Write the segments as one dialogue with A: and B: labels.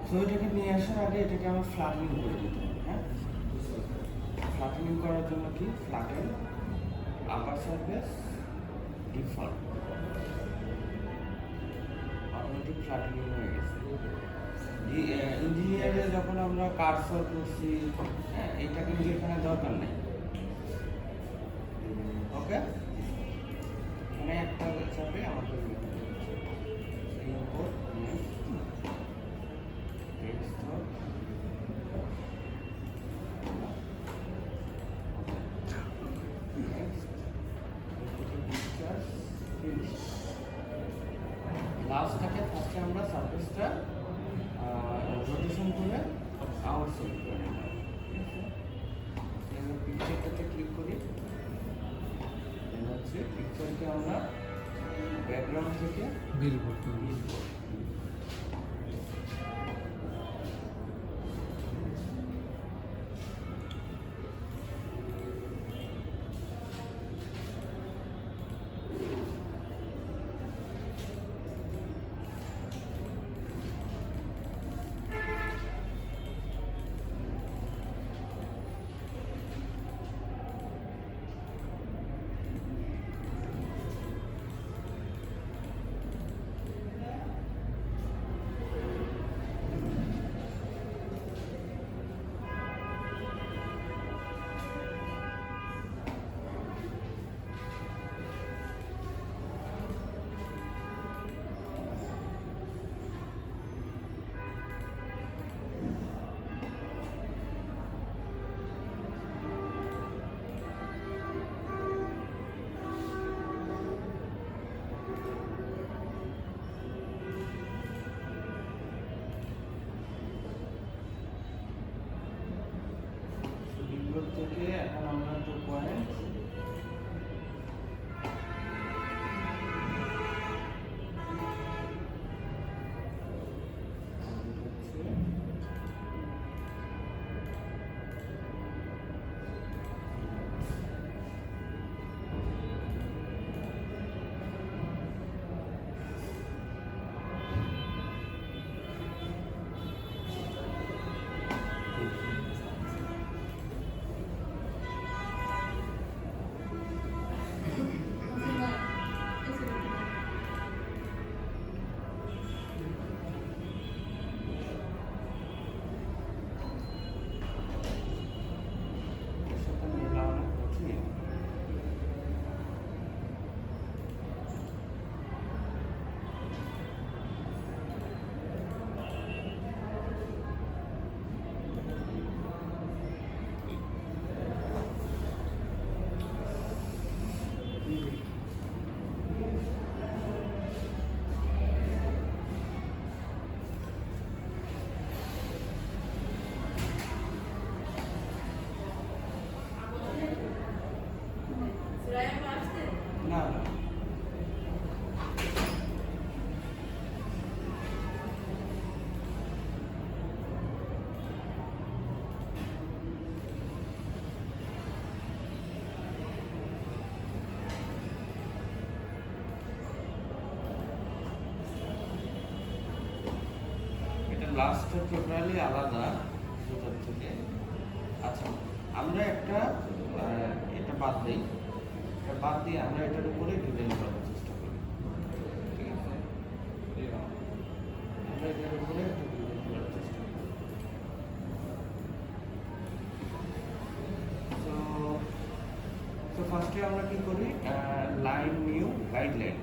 A: So এটাকে নিয়ে আসার আগে এটাকে আমার ফ্ল্যাটেনিং করে দিতে হবে। হ্যাঁ, ফ্ল্যাটেনিং করার জন্য কি ফ্ল্যাটেন আপার সারফেস ডিফল্ট অটোমেটিক ফ্ল্যাটেনিং হয়ে গেছে। ইঞ্জিনিয়ারে যখন আমরা কার্সর করছি, হ্যাঁ, এইটা কিন্তু এখানে দরকার নেই। ওকে, মানে একটা চাপে আমাদের লাস্টটাকে ফার্স্টে আমরা সারফেসটা রোটেশন করে আউট সেট করে নিলাম। পিকচারটাতে ক্লিক করি, হচ্ছে পিকচারকে আমরা ব্যাকগ্রাউন্ড থেকে
B: বিলবোর্ড
A: থেকে এখন আমরা 2 পয়েন্ট না না লাস্টটা টোটালি আলাদা দুটার থেকে। আচ্ছা, আমরা একটা এটা বাদ দিই, এটা বাদ দিয়ে আমরা এটার উপরে ডিজাইন করার চেষ্টা করি। ঠিক আছে, আমরা এটার উপরে একটা ডিজাইন করার চেষ্টা করি। তো ফার্স্টে আমরা কি করি, লাইন নিউ গাইডলাইন,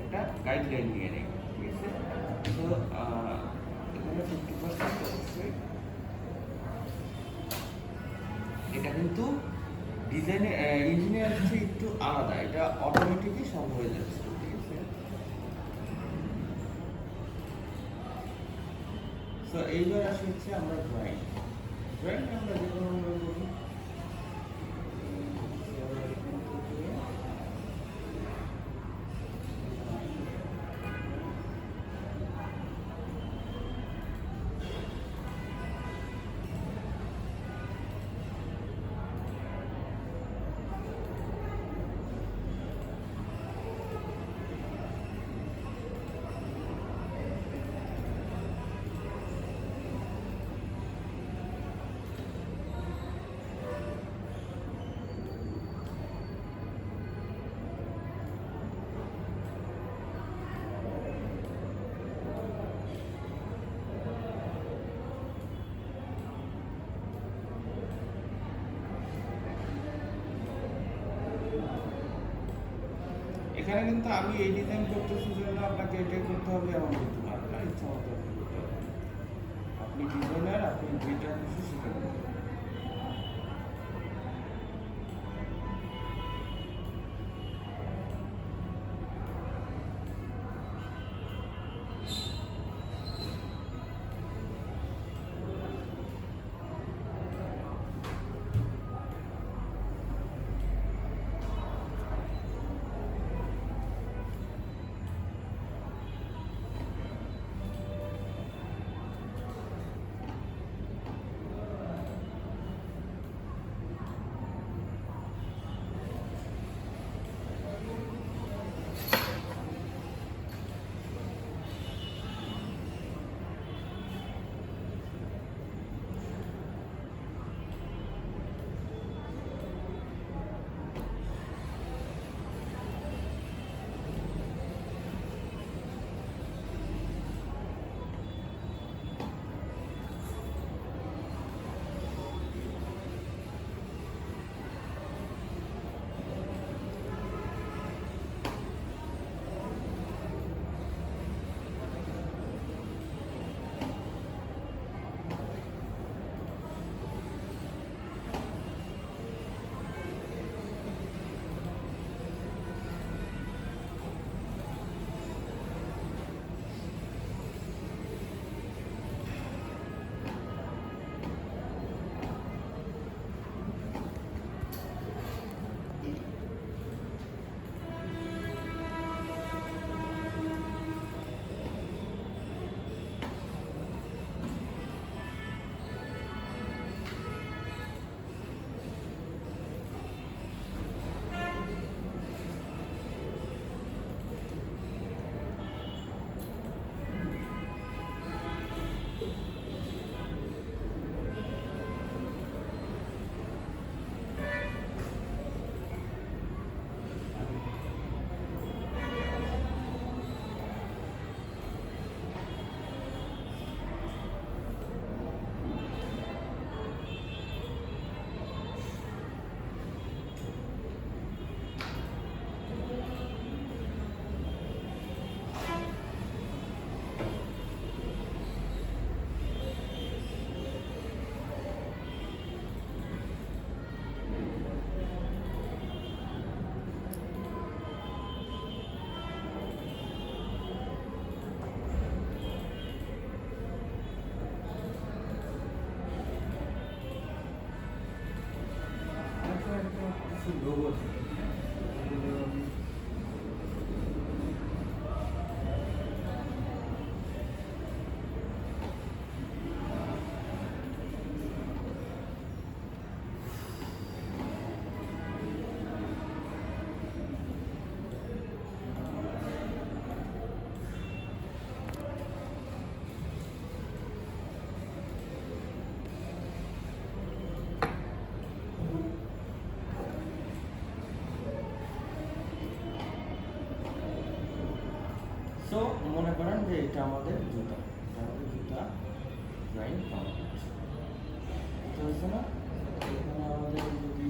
A: এটা গাইডলাইন নিয়ে নিই। ঠিক আছে, তো এখানে 50% অবশ্যই এটা কিন্তু ডিজাইনে ইঞ্জিনিয়ার থেকে একটু আলাদা, এটা অটোমেটিকই সব হয়ে যাচ্ছে। ঠিক আছে, তো এইবার আসি হচ্ছে আমরা ড্রয়িং আমরা যে কোনো করি। এখানে কিন্তু আমি এই ডিজাইন করতেছি জন্য আপনাকে এটাই করতে হবে এমন কিন্তু না, আপনার ইচ্ছা মতো আপনি করতে পারবেন। আপনি ডিজাইনার, আপনি যেটা খুশি সেটা করতে পারবেন। লোগো থাকে, সো মনে করেন যে এটা আমাদের জুতা, জয়েন্ট কমপ্লিট, এটা হচ্ছে না। এখানে আমাদের যদি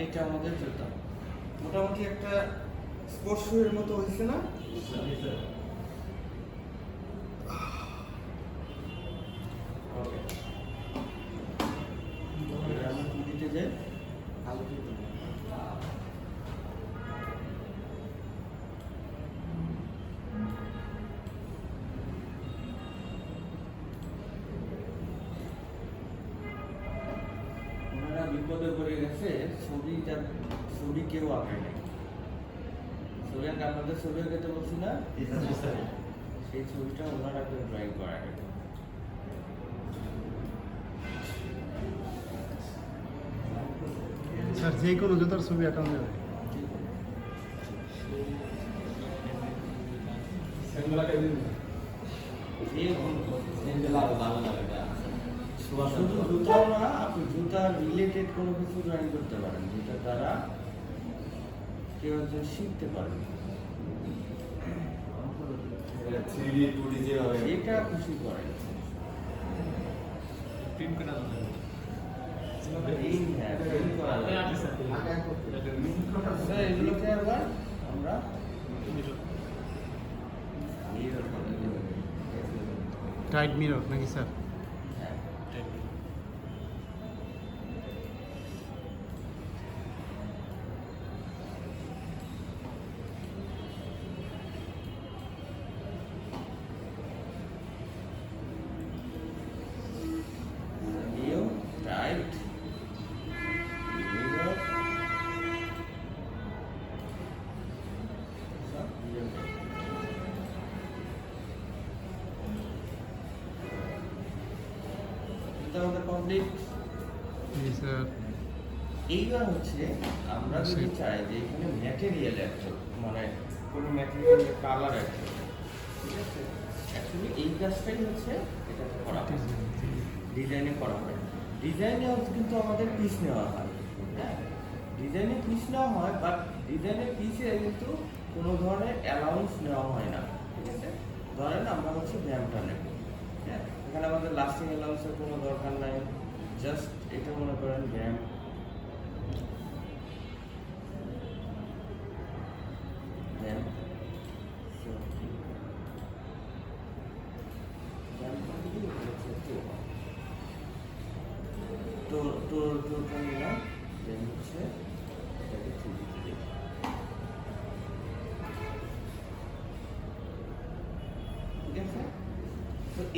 A: এটা আমাদের জুতা মোটামুটি একটা স্পোর্টস শুয়ের মতো হয়েছে না? ওকে, আমরা দিতে যাই আলোকে বিপদে পড়ে গেছে। ছবি কেউ আঁকে নাই। ছবি আঁকে আপনাদের ছবি আঁকাতে বলছি না, সেই ছবিটা ওনারা কেউ ড্রয়িং করা গেল।
B: স্যার যে কোনো জুতার ছবি আঁকানো যাবে।
A: শুধু জুতাও না, আপনি জুতার রিলেটেড কোনো কিছু ড্রয়িং করতে পারেন, যেটার দ্বারা কেউ একজন শিখতে পারবে। এটা খুশি করে এগুলোকে আবার আমরা
B: টাইট মিরর নাকি স্যার?
A: কমপ্লিট।
B: জি স্যার।
A: এইবার হচ্ছে আমরা যদি চাই যে এখানে ম্যাটেরিয়াল একটা, মানে কোনো ম্যাটেরিয়ালের কালার একটা, ঠিক আছে, অ্যাকচুয়ালি এই কাজটাই হচ্ছে এটা করা হয়, ডিজাইনে করা হয়। ডিজাইনে কিন্তু আমাদের পিস নেওয়া হয়, হ্যাঁ, ডিজাইনে পিস নেওয়া হয়, বাট ডিজাইনের পিসে কিন্তু কোনো ধরনের অ্যালাউন্স নেওয়া হয় না, ঠিক আছে। ধরেন আমরা হচ্ছে ব্যায়ামটা নেব, হ্যাঁ, এখানে আমাদের লাস্টিং অ্যালাউন্সের কোনো দরকার নাই, জাস্ট এটা মনে করেন ব্যায়াম,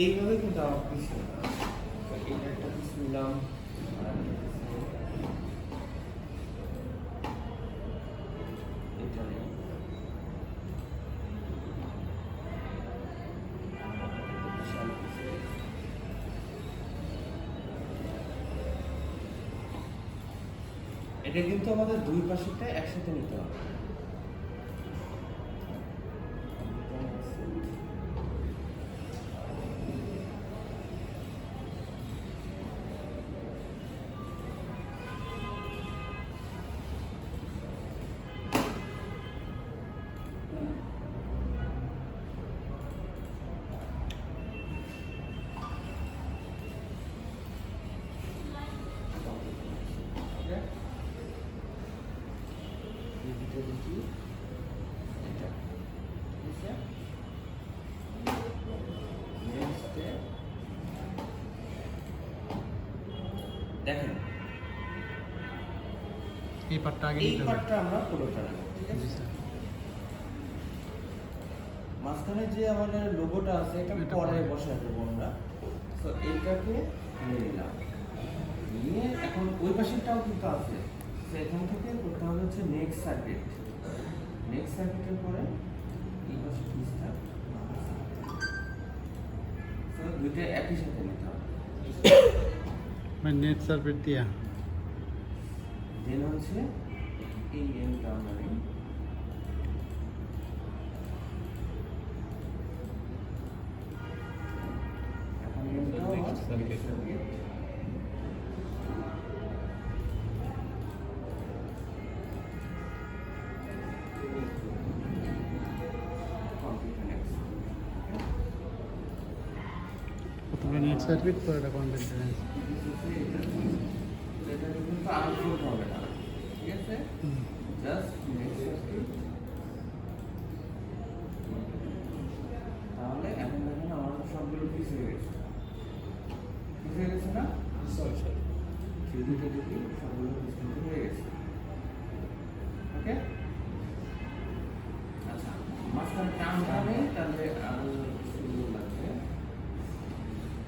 A: এইভাবে কিন্তু আমার পিস এটা একটা পিস নিলাম, এটা নিলাম, এটা কিন্তু আমাদের দুই পাশেরটা একসাথে নিতে হবে। দেখেন
B: এই পার্টটা আগে
A: এই
B: নিতে হবে।
A: পার্টটা আমরা পুরোটা নেব, ঠিক আছে।
B: জি স্যার।
A: মাঝখানে যে আমাদের লোগোটা আছে এটা পরে বসায় দেবো আমরা, তো এইটাকে নিয়ে নিলাম, নিয়ে এখন ওই পাশেরটাও কিন্তু আছে, তো এখান থেকে করতে হবে হচ্ছে নেক্সট সার্কিট, নেক্সট সার্কিটের পরে এই পাশে পিসটা, তো দুইটা একই সাথে নিতে হবে,
B: মানে নেট সার্কিট দিয়া
A: দেন হচ্ছে এই এন্ডটা আমরা নিই, এখন এন্ডটাও সার্কিট
B: প্রথমে নেট সার্কিট পরে এটা কন্টেন্ট ট্রান্স।
A: এটা কিন্তু আউটপুট হবে না, ঠিক আছে, জাস্ট নেক্সট সার্কিট। তাহলে এখন দেখেন আমার সবগুলো পিস হয়ে গেছে, পিস হয়ে গেছে না, থ্রিডিতে দেখি সবগুলো পিস কিন্তু হয়ে গেছে, ওকে। আচ্ছা, মাঝখানে টানটা নেই, তাহলে আরো সুন্দর লাগবে।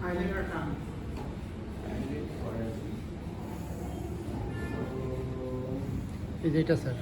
C: হাইলাইটার টান
A: হাইলাইট করে আসি,
B: এই যে এটা স্যার।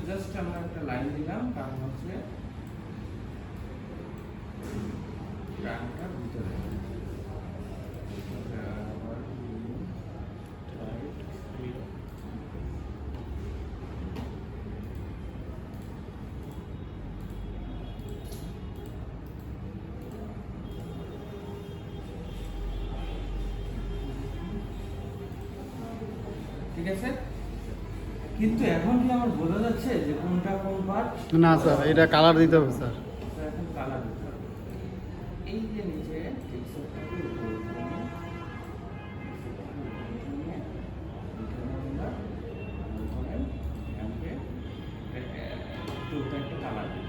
A: জাস্ট আমরা একটা লাইন দিলাম, কারণ হচ্ছে ট্রাঙ্কটা ভিতরে ঠিক আছে। কিন্তু এখন কি আমার বোঝা যাচ্ছে যে কোনটা কোন পার্ট?
B: না স্যার, এটা কালার দিতে হবে স্যার।
A: এখন কালার দিতে হবে। এই যে নিচে টেক্সচারটাকে উপরে উঠিয়ে নিয়ে, এখানে আমরা ধরেন এখানকে দুটো একটা কালার দিই।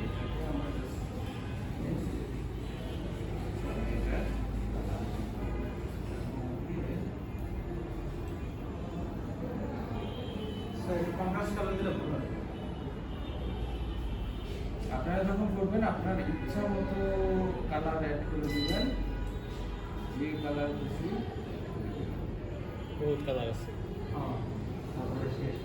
A: এটাকে আমরা just এটা দিয়ে
C: কন্ট্রাস্ট কালার দিলে ভালো হয়।
A: আপনারা যখন করবেন আপনার ইচ্ছা মতো কালার অ্যাড করে দিবেন, যে কালার খুশি।
B: বহুত কালার আছে।
A: হ্যাঁ, তারপরে শেষ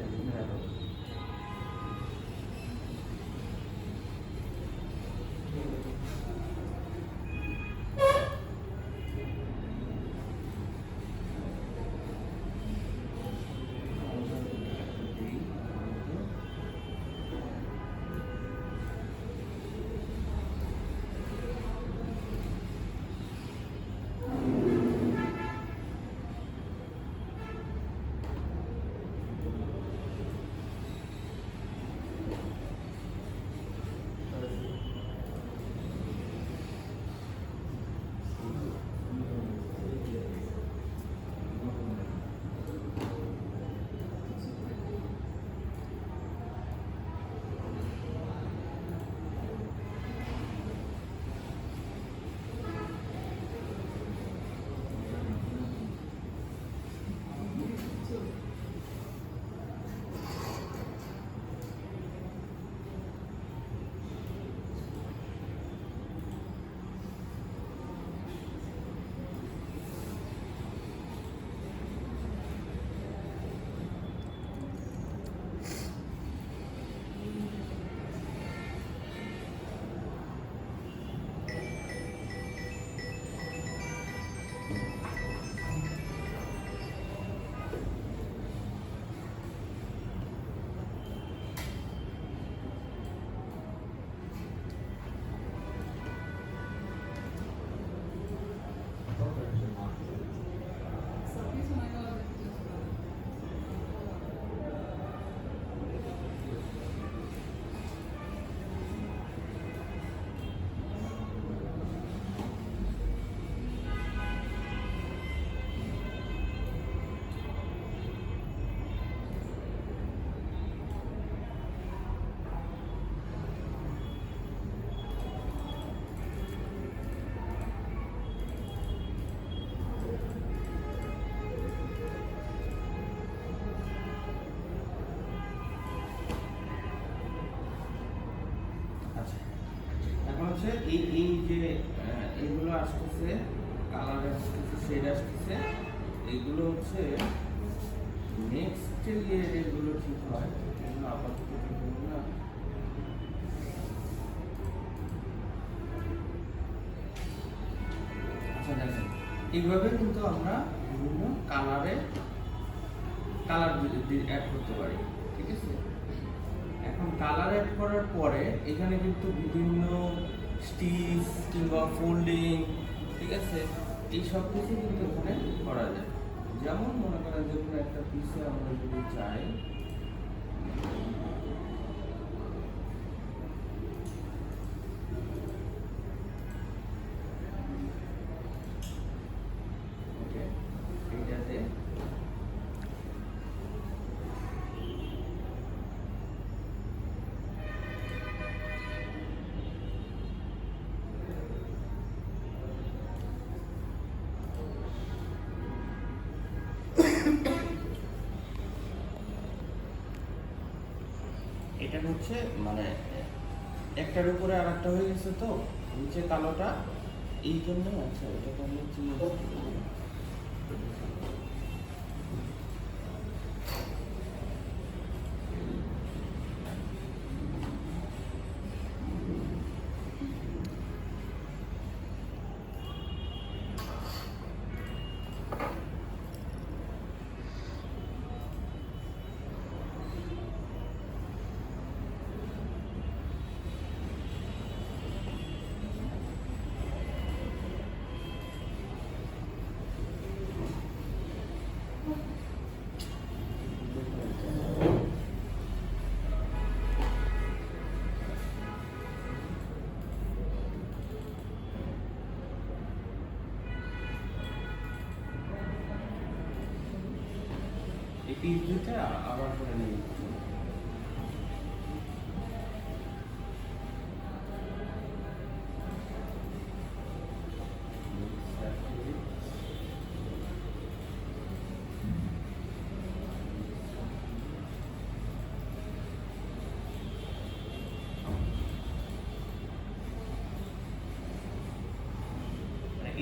A: হচ্ছে এই যে এইগুলো আসতেছে, কালার আসতেছে, শেড আসতেছে, এইগুলো হচ্ছে নেক্সট ইয়ার এগুলো ঠিক হয়, এগুলো আপাতত ঠিক হবে না। আচ্ছা দেখেন, এইভাবে কিন্তু আমরা বিভিন্ন কালার অ্যাড করতে পারি, ঠিক আছে। এখন কালার অ্যাড করার পরে এখানে কিন্তু বিভিন্ন স্টিচ কিংবা ফোল্ডিং, ঠিক আছে, এই সব কিছু কিন্তু এখানে করা যায়। যেমন মনে করেন যে কোনো একটা পিসে আমরা যদি চাই, ওকে, এইটাতে এটা হচ্ছে মানে একটার উপরে আর একটা হয়ে গেছে, তো নিচে কালোটা এই জন্য। আচ্ছা এটাকে আমি পিস দুটা আবার করে নিয়ে নিচ্ছি।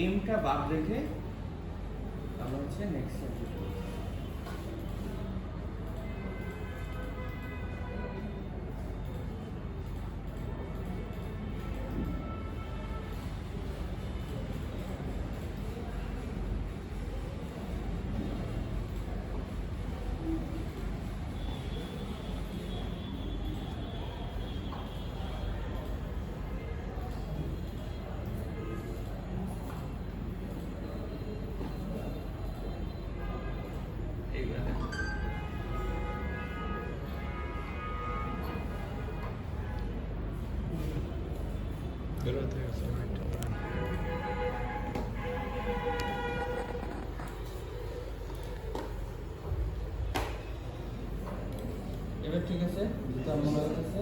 A: এমটা বাদ রেখে আমরা হচ্ছে নেক্সট সাবজেক্ট করব। এইবারে
B: বেরোতে গেছে
A: এবার ঠিক আছে, জুতা মনে হচ্ছে।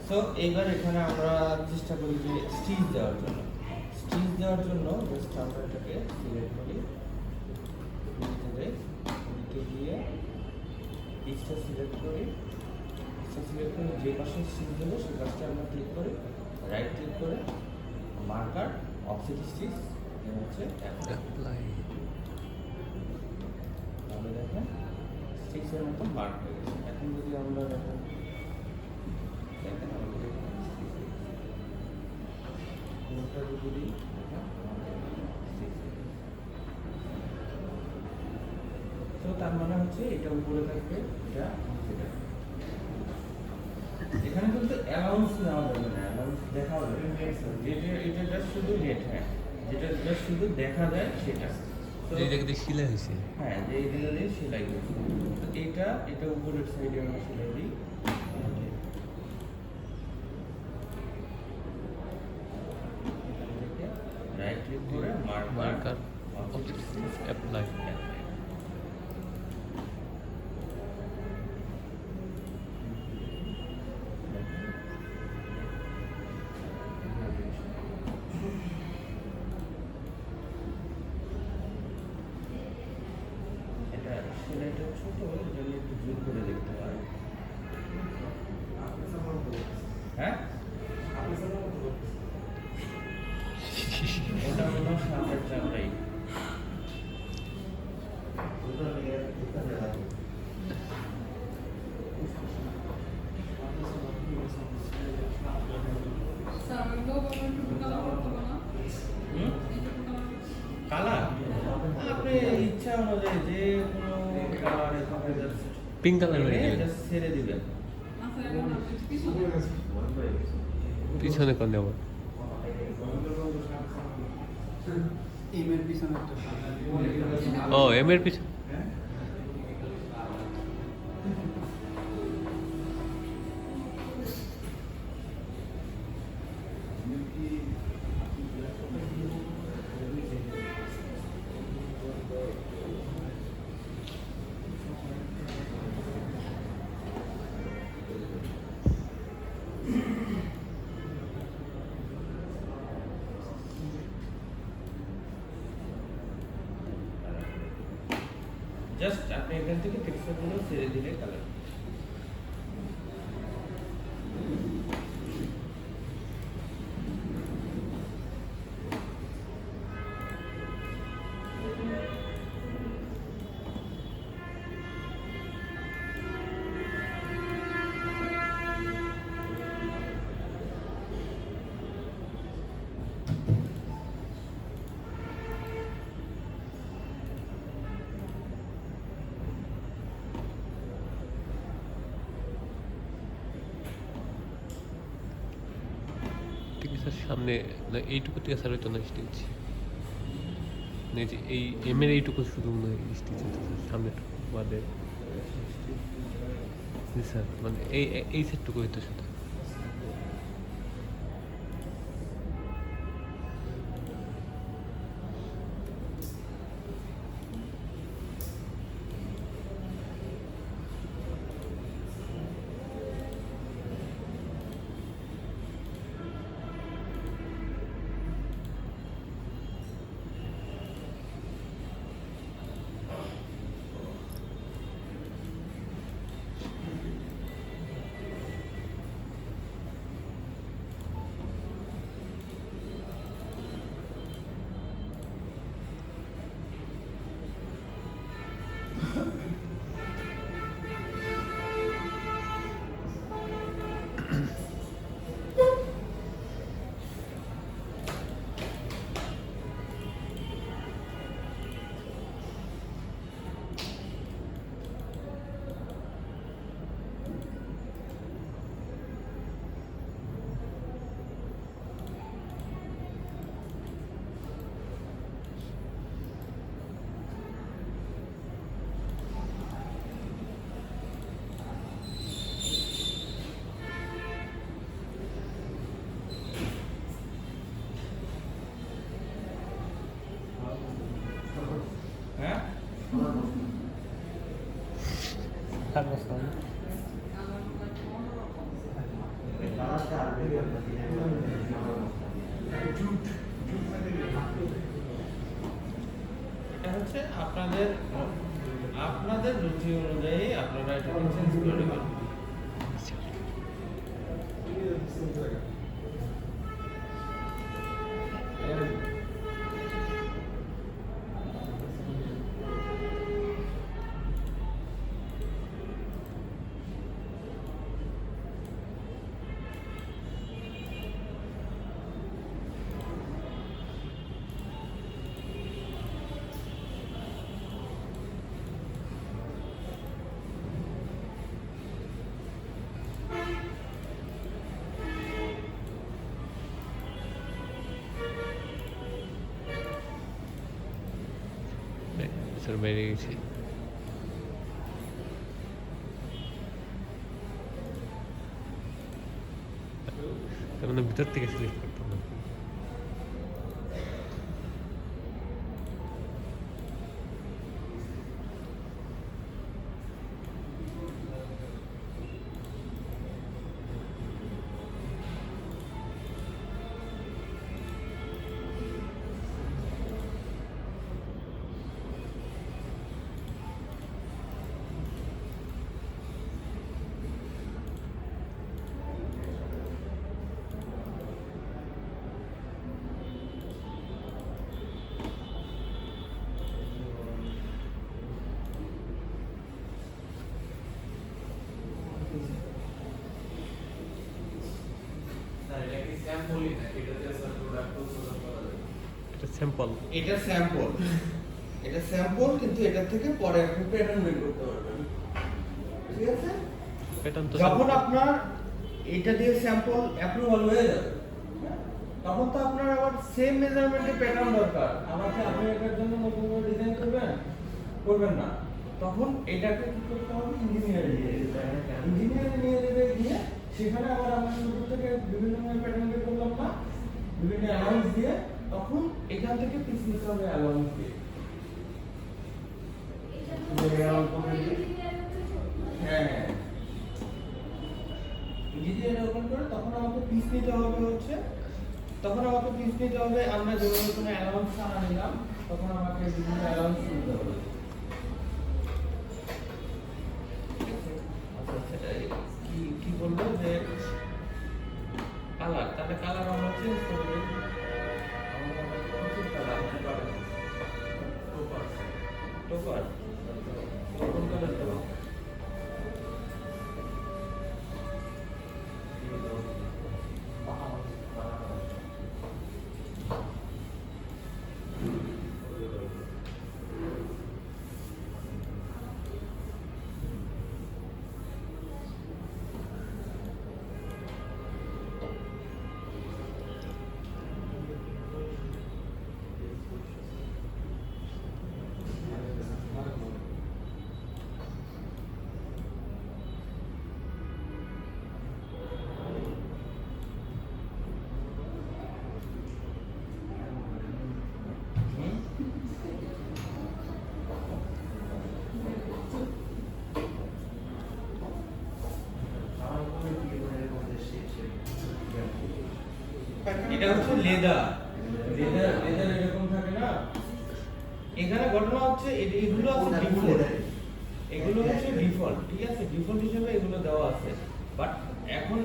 A: সো এইবার এখানে আমরা চেষ্টা করি যে স্টিচ দেওয়ার জন্য জাস্ট আমরা এটাকে সিলেক্ট করি, ভিতরে গিয়ে পিসটা সিলেক্ট করি, যে পাশে স্টিচ দেবো সেই পাশটা আমরা ক্লিক করি, রাইট ক্লিক করে মার্কার অফসেট স্টিচ হচ্ছে
B: অ্যাপ্লাই।
A: তাহলে দেখেন স্টিচের মতো মার্ক হয়ে গেছে। এখন যদি আমরা দেখেন আমাদের কোনটা যদি দিই, তো তার মানে হচ্ছে এটা উপরে থাকবে, এটা নিচে থাকবে। এখানে কিন্তু অ্যালাউন্স নেওয়া যাবে না, অ্যালাউন্স দেখা যাবে যেটা এটা জাস্ট শুধু নেট, হ্যাঁ যেটা জাস্ট শুধু দেখা যায় সেটা। তো
B: এই জায়গাতে সেলাই হয়েছে।
A: হ্যাঁ, যে এই জায়গা দিয়ে সেলাই করছি। তো এটা উপরের সাইডে আমরা সেলাই দিই। রাইট ক্লিক করে
B: মার্কার অ্যাপ্লাই।
A: এটা সেলাইটা ছোট, এটা নিয়ে একটু জোর করে দেখতে পারেন। হ্যাঁ, ওটা হলো সামনের চামড়াই। কালার আপনি ইচ্ছা অনুযায়ী যে কোনো কালার
B: পিঙ্ক কালার হয়ে যাবে।
A: ছেড়ে দিবেন।
B: পিছনে কোন দেবো?
C: এমের পিছনে একটা
B: ও এম এর পিছনে।
A: জাস্ট আপনি এখান থেকে টেক্সচারগুলো ছেড়ে দিলে কালার।
B: ঠিক আছে, সামনে না এইটুকু থেকে স্যার হয়তো না স্টিচ, মানে যে এই এম এর এইটুকু শুধু মনে হয় স্টিচ হতো সামনে বাদে। জি স্যার, মানে এই সেটটুকু হইতো শুধু। থাকবো স্যার।
A: এটা হচ্ছে আপনাদের আপনাদের রুচি অনুযায়ী আপনারা এটাকে চেঞ্জ করে নেবেন।
B: স্যার বেড়ে গেছে। তার মানে ভিতর থেকে সিলেক্ট করতে হবে। এটা স্যাম্পল।
A: এটা স্যাম্পল, এটা স্যাম্পল, কিন্তু এটা থেকে পরে আপনি প্যাটার্ন বের করতে পারবেন। ঠিক আছে?
B: প্যাটার্ন তো
A: যখন আপনার এটা দিয়ে স্যাম্পল অ্যাপ্রুভাল হয়ে যাবে, তখন তো আপনার আবার সেম মেজারমেন্টে প্যাটার্ন দরকার। আমাকে আপনি এটার জন্য নতুন করে ডিজাইন করবেন না। তখন এটাকে কি করতে হবে? ইঞ্জিনিয়ারে নিয়ে যেতে হবে। ইঞ্জিনিয়ারে নিয়ে যেতে গিয়ে সেখানে আবার আমরা নতুন থেকে বিভিন্ন ধরনের প্যাটার্ন বের করলাম না, বিভিন্ন অ্যালাউন্স দিয়ে, তখন এখান থেকে পিস নিতে হবে অ্যালাউন্স দিয়ে। হ্যাঁ, ইঞ্জিনিয়ার ওপেন করে তখন আমাকে পিস নিতে হবে হচ্ছে, আমরা যখন কোনো অ্যালাউন্স ছাড়া নিলাম, তখন আমাকে বিভিন্ন অ্যালাউন্স নিতে হবে। আচ্ছা, কি বলবো যে কালার, তাহলে কালার আমরা চেঞ্জ করে দিই। টোপার কোন কালার দেবো? এটা হচ্ছে লেদার এরকম থাকে না। এখানে ঘটনা হচ্ছে এগুলো আছে ডিফল্ট, এগুলো হচ্ছে ডিফল্ট, ঠিক আছে? ডিফল্ট হিসেবে এগুলো দেওয়া আছে। বাট এখন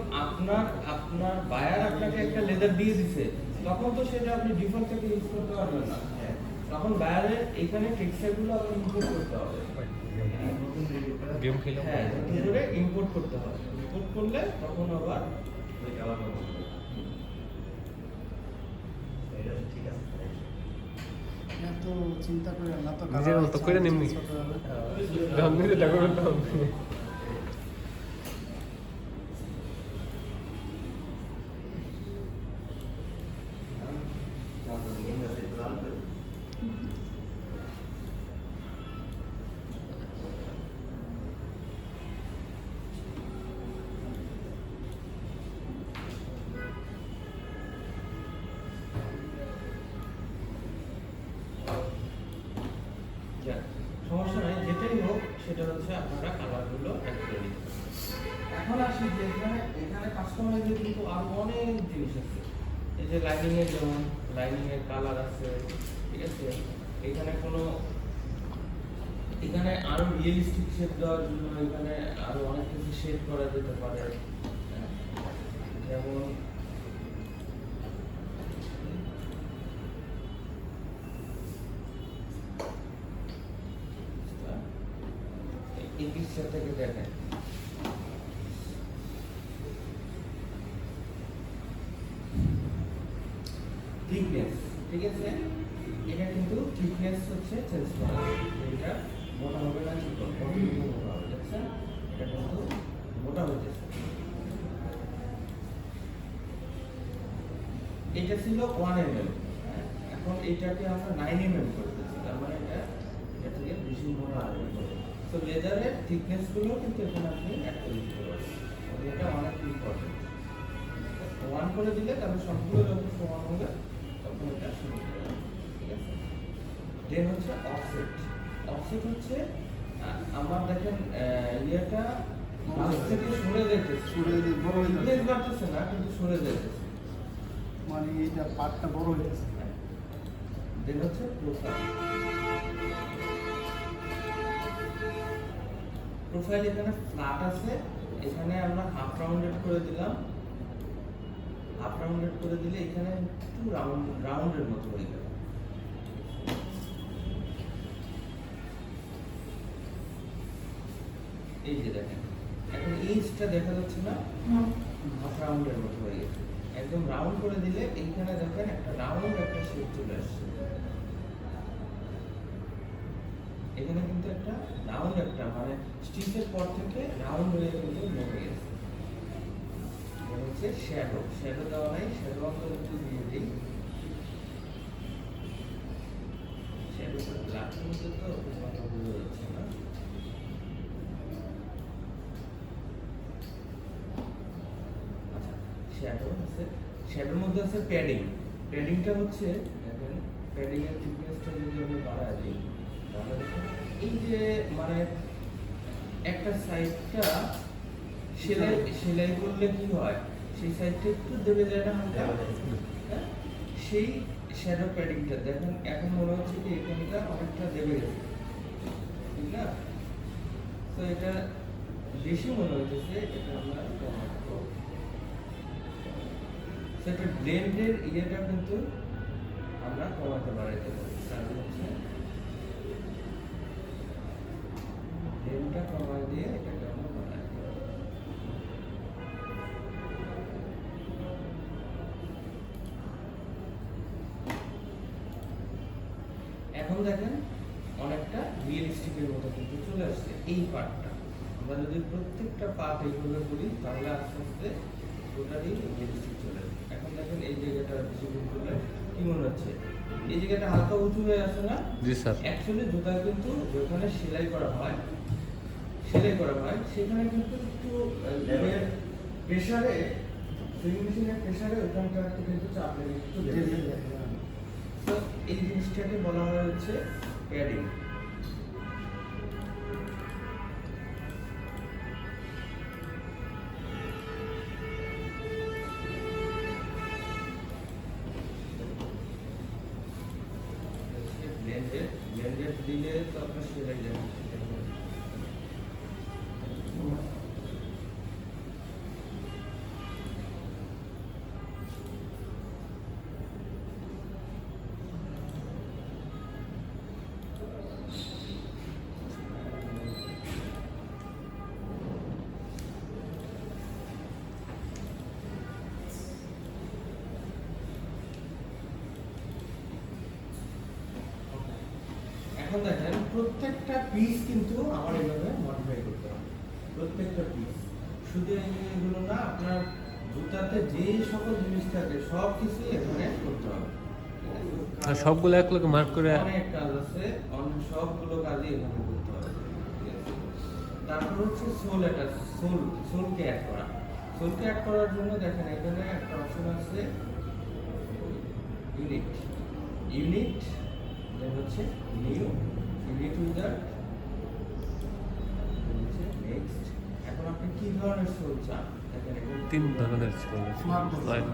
A: আপনার বায়ার আপনাকে একটা লেদার দিয়ে দিছে, তখন তো সেটা আপনি ডিফল্ট থেকে ইউজ করতে পারবেন না। তখন বায়ারের এখানে টেক্সচারগুলো আপনি ইম্পোর্ট করতে হবে।
B: গেম খেলে
A: হ্যাঁ, করে ইম্পোর্ট করতে হবে। ইম্পোর্ট করলে তখন আবার
C: এত চিন্তা করে না তো,
B: নিজের মতো করে নেমনি যখন নিজে টাকা করতে হবে।
A: সমস্যা নাই, যেটাই হোক সেটা হচ্ছে আপনারা কালারগুলো অ্যাড করে দিতে পারেন। এখন আসি যে এখানে কাস্টমাইজের কিন্তু আরো অনেক জিনিস আছে। এই যে লাইনিং এর যেমন লাইনিং এর কালার আছে, ঠিক আছে? এখানে আরো রিয়েলিস্টিক শেড দেওয়ার জন্য এখানে আরো অনেক কিছু শেড করা যেতে পারে। যেমন এই পিকচার থেকে দেখেন, থিকনেস, ঠিক আছে? এটা কিন্তু থিকনেস হচ্ছে চেঞ্জ করা যায়। এটা মোটা হবে না, চিকন কতটুকু মোটা হবে, দেখছেন? এটা কিন্তু মোটা হইতেছে। এটা ছিল 1 mm, এখন এটাকে আমরা 9 mm করতেছি, তার মানে এটা থেকে বেশি মোটা হবে। তো লেদারের থিকনেস গুলো কিন্তু এখানে আপনি অ্যাড করে দিতে পারবেন। এটা অনেক ইম্পর্টেন্ট। 1 করে দিলে তাহলে সবগুলো যখন সমান হবে তখন এটা শুরু হয়ে যাবে, ঠিক আছে? দেন হচ্ছে অফসেট। অফসেট হচ্ছে আমার দেখেন ইয়েটা মাছ থেকে সরে যাইতেছে,
C: বড় হয়ে
A: থিকনেস বাড়তেছে না কিন্তু সরে যাইতেছে,
C: মানে এইটা পার্টটা বড় হয়েছে।
A: দেন হচ্ছে প্রোফাইল। প্রোফাইল এখানে ফ্ল্যাট আছে, এখানে আমরা হাফ রাউন্ডেড করে দিলাম। হাফ রাউন্ডেড করে দিলে এখানে একটু রাউন্ডের মতো হয়ে গেল। এই যে দেখেন এখন এইজটা দেখা যাচ্ছে না, হাফ রাউন্ডের মতো হয়ে গেছে। একদম রাউন্ড করে দিলে এইখানে দেখেন একটা রাউন্ড একটা শেপ চলে আসছে। এখানে কিন্তু একটা রাউন্ড একটা মানে স্টিচের পর থেকে রাউন্ড হয়ে কিন্তু নেমে গেছে। এটা হচ্ছে শ্যাডো। শ্যাডো দেওয়া নাই, শ্যাডো আমরা একটু দিয়ে দিই। শ্যাডোটা ব্ল্যাকের মধ্যে তো ভালো বোঝা যাচ্ছে না। আচ্ছা, শ্যাডো আছে, শ্যাডোর মধ্যে আছে প্যাডিং। প্যাডিংটা হচ্ছে দেখেন, প্যাডিং এর থিকনেসটা যদি আমি বাড়ায় দিই তাহলে দেখেন এই যে মানে একটা সাইডটা সেলাই করলে কি হয়, সেই সাইডটা একটু দেবে যায় না হালকা, হ্যাঁ? সেই শ্যাডো প্যাডিংটা দেখেন এখন মনে হচ্ছে কি এখানটা অনেকটা দেবে গেছে, ঠিক না? তো এটা বেশি মনে হইতেছে, এটা আমরা কমাবো। সেটা ব্লেন্ডের ইয়েটা কিন্তু আমরা কমাতে বাড়াইতে পারি, কারণ হচ্ছে ব্লেন্ডটা কমাই দিয়ে এটাকে আমরা বাড়াই দিই। এখন দেখেন অনেকটা রিয়েলিস্টিকের মতো কিন্তু চলে আসছে এই পার্টটা। আমরা যদি প্রত্যেকটা পার্ট এইভাবে করি তাহলে আস্তে আস্তে টোটালি রিয়েলিস্টিক চলে আসবে। এখন দেখেন এই জায়গাটা বেশি করলে কি মনে হচ্ছে, এই জায়গাটা হালকা উঁচু হয়ে আসে না?
B: জি স্যার।
A: অ্যাকচুয়ালি জুতা কিন্তু যেখানে সেলাই করা হয় সেখানে কিন্তু একটু প্রেসারে, সুইং মেশিনের প্রেসারে ওখানটা একটু কিন্তু চাপ লেগে একটু বেড়ে যায়। তো এই জিনিসটাকে বলা হয় হচ্ছে প্যাডিং। ব্লেন্ডেড দিলে তো আপনার সেলাই যাবে। এখন দেখেন প্রত্যেকটা পিস কিন্তু আমার এইভাবে মডিফাই করতে হবে, প্রত্যেকটা পিস। শুধু এগুলো না, আপনার জুতাতে যে সকল জিনিস থাকে সব কিছু এখানে করতে হবে।
B: আর সবগুলো এক লোকে মার্ক করে
A: অনেক কাজ আছে, অনেক সবগুলো কাজই এখানে করতে হবে, ঠিক আছে? তারপর হচ্ছে সোলকে অ্যাড করা। সোলকে অ্যাড করার জন্য দেখেন এখানে একটা অপশন আছে ইউনিট, দেন হচ্ছে নিউ ইউনিট উইজার্ড, আপনি কি ধরনের সোল চান? দেখেন এখানে
B: 3 ধরনের ছিল
C: Smart box.
B: Flight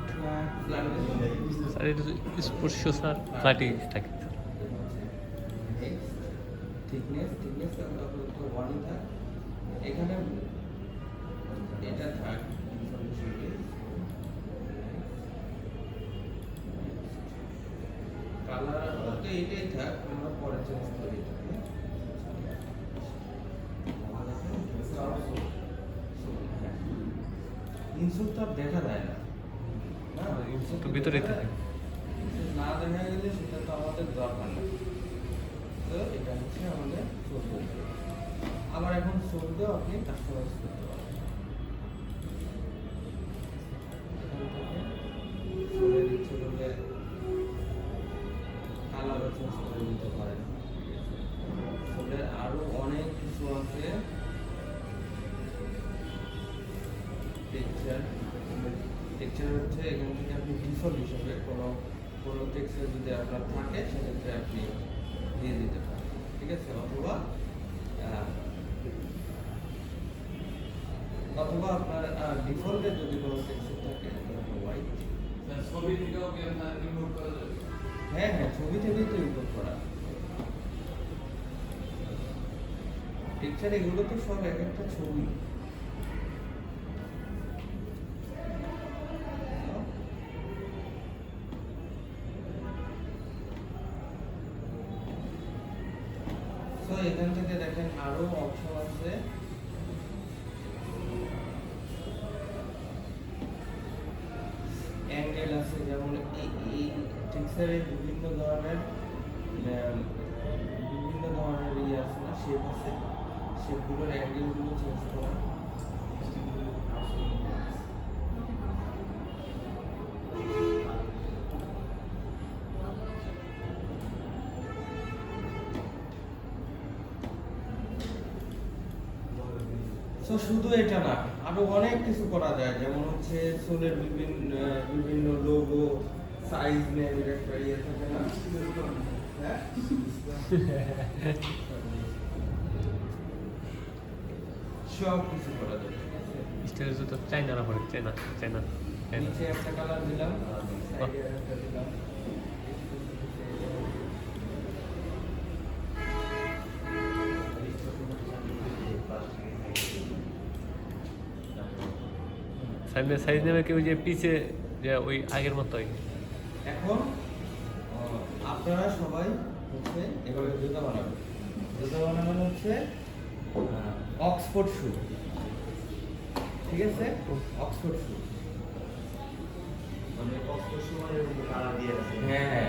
A: flat
B: sir এটা স্পর্শ স্যার ফ্লাইটে থাকে স্যার
A: থিকনেস তো ওয়ানই থাক এখানে এটা থাক কালার তো এটাই থাক আমরা পরে চেঞ্জ করি ইনসুল তো আর দেখা যায় না না ইনসুল
B: তো ভিতরেই থাকে
A: না দেখা গেলে সেটা তো আমাদের দরকার নেই তো এটা হচ্ছে আমাদের সোল আবার এখন সোল দিয়েও আপনি কাস্টমাইজ করতে পারেন সোলের ইচ্ছে করলে কালারও চেঞ্জ করে দিতে পারেন সোলের আরো অনেক কিছু আছে টেক্সচার হচ্ছে এখান থেকে আপনি ডিফল্ট হিসেবে কোনো টেক্সচার যদি আপনার থাকে সেক্ষেত্রে আপনি দিয়ে দিতে পারেন ঠিক আছে অথবা আপনার ডিফল্টে যদি কোনো টেক্সচার থাকে হোয়াইট
D: ছবি থেকেও কি আপনার রিমুভ করা যাবে?
A: হ্যাঁ ছবি থেকেই তো ইম্পোর্ট করা টেক্সচার এগুলো তো সব এক একটা ছবি তো এখান থেকে দেখেন আরো অপশন আছে অ্যাঙ্গেল আছে যেমন এই টেক্সচারের বিভিন্ন ধরনের ইয়ে আছে না শেপ আছে শেপগুলোর অ্যাঙ্গেলগুলো চেঞ্জ করা তো শুধু এটা না আরো অনেক কিছু করা যায় যেমন হচ্ছে সোলের বিভিন্ন লোগো সাইজ নেমের একটা ইয়ে থাকে না হ্যাঁ? সব কিছু করা যায় ঠিক আছে?
B: স্টাইল তো চাইনারা পড়ে চাইনা চাইনা চাইনা
A: নিচে একটা কালার দিলাম সাইডে একটা দিলাম
B: সাইজ নেবে কি ওই যে পিছে যে ওই আগের মতোই
A: এখন আপনারা সবাই হচ্ছে এভাবে জুতা বানাবেন জুতা বানাবেন হচ্ছে অক্সফোর্ড শু ঠিক আছে অক্সফোর্ড শু
E: মানে অক্সফোর্ড সময় কালার দিয়ে আছে
A: হ্যাঁ